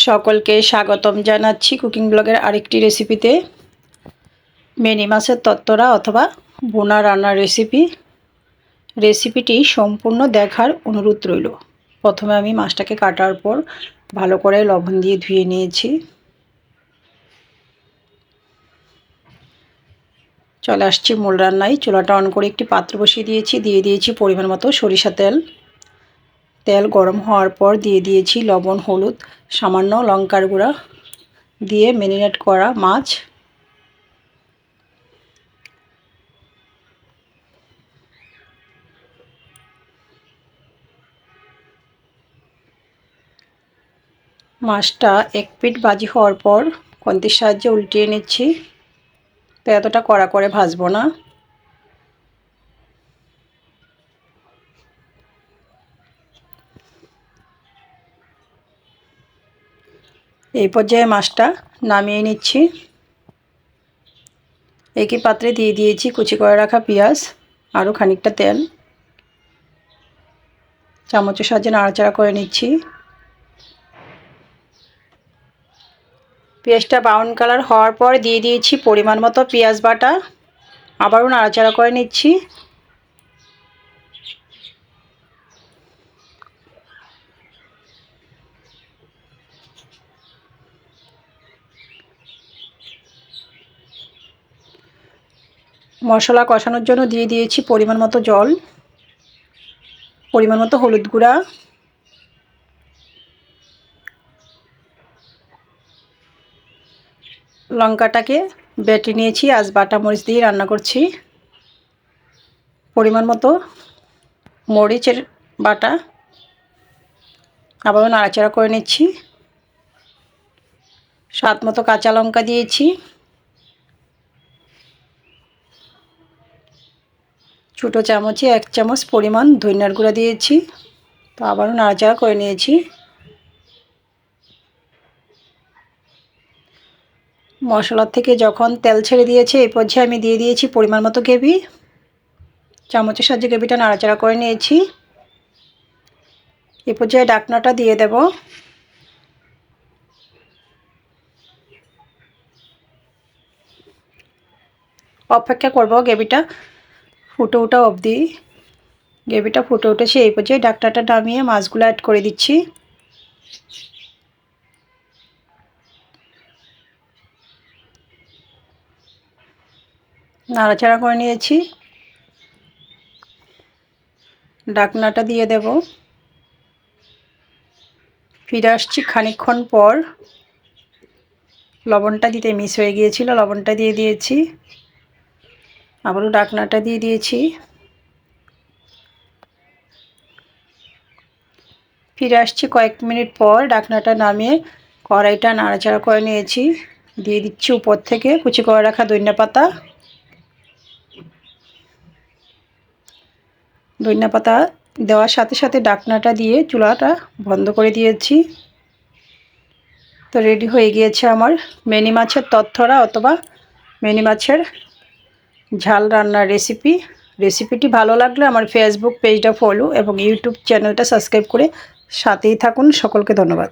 সকলকে স্বাগতম জানাচ্ছি কুকিং ব্লগের আরেকটি রেসিপিতে। মিনি মাছের তত্তরা অথবা ভুনা রান্নার রেসিপিটি সম্পূর্ণ দেখার অনুরোধ রইল। প্রথমে আমি মাছটাকে কাটার পর ভালো করে লবণ দিয়ে ধুয়ে নিয়েছি। চলে আসছি মূল রান্নায়। চুলাটা অন করে একটি পাত্র বসিয়ে দিয়ে দিয়েছি পরিমাণ মতো সরিষা তেল। তেল গরম হওয়ার পর দিয়ে দিয়েছি লবণ, হলুদ, সামান্য লঙ্কার গুঁড়া দিয়ে ম্যারিনেট করা মাছ। মাছটা এক পিঠ ভাজি হওয়ার পর খুন্তির সাহায্যে উল্টিয়ে নিচ্ছি। তো এতটা কড়া করে ভাজবো না। এই পর্যায়ে মাছটা নামিয়ে নিচ্ছি। একই পাত্রে দিয়ে দিয়েছি কুচি করে রাখা পেঁয়াজ, আরও খানিকটা তেল। চামচের সাহায্যে নাড়াচাড়া করে নিচ্ছি। পেঁয়াজটা ব্রাউন কালার হওয়ার পর দিয়ে দিয়েছি পরিমাণ মতো পেঁয়াজ বাটা। আবারও নাড়াচাড়া করে নিচ্ছি। মশলা কষানোর জন্য দিয়ে দিয়েছি পরিমাণ মতো জল, পরিমাণ মতো হলুদ গুঁড়া, লঙ্কাটাকে বেটে নিয়েছি, আজ বাটা মরিচ দিয়ে রান্না করছি। পরিমাণ মতো মরিচের বাটা, আবারও নাড়াচাড়া করে নিচ্ছি। স্বাদ মতো কাঁচা লঙ্কা দিয়েছি। ছোটো চামচে 1 চামচ পরিমাণ ধনিয়ার গুঁড়া দিয়েছি। তো আবারও নাড়াচাড়া করে নিয়েছি। মশলা থেকে যখন তেল ছেড়ে দিয়েছে এই পর্যায়ে আমি দিয়ে দিয়েছি পরিমাণ মতো গ্রেভি। চামচের সাহায্যে গ্রেভিটা নাড়াচাড়া করে নিয়েছি। এই পর্যায়ে ঢাকনাটা দিয়ে দেব। অপেক্ষা করব গ্রেভিটা ফুটে ওঠা অবধি। গ্রেভিটা ফুটে উঠেছে, এই পর্যায়ে ঢাকনাটা নামিয়ে মাছগুলো অ্যাড করে দিচ্ছি। নাড়াচাড়া করে নিয়েছি। ঢাকনাটা দিয়ে দেব। ফিরে আসছি খানিকক্ষণ পর। লবণটা দিতে মিস হয়ে গিয়েছিল, লবণটা দিয়ে দিয়েছি। আবারও ঢাকনাটা দিয়ে দিয়েছি। ফিরে আসছি কয়েক মিনিট পর। ঢাকনাটা নামিয়ে কড়াইটা নাড়াচাড়া করে নিয়েছি। দিয়ে দিচ্ছি উপর থেকে কুচি করে রাখা ধনিয়া পাতা। ধনিয়া পাতা দেওয়ার সাথে সাথে ঢাকনাটা দিয়ে চুলাটা বন্ধ করে দিয়েছি। তো রেডি হয়ে গিয়েছে আমার মিনি মাছের তত্তরা অথবা মিনি মাছের ঝাল রান্নার রেসিপিটি ভালো লাগলে আমার ফেসবুক পেজটা ফলো এবং ইউটিউব চ্যানেলটা সাবস্ক্রাইব করে সাথেই থাকুন। সকলকে ধন্যবাদ।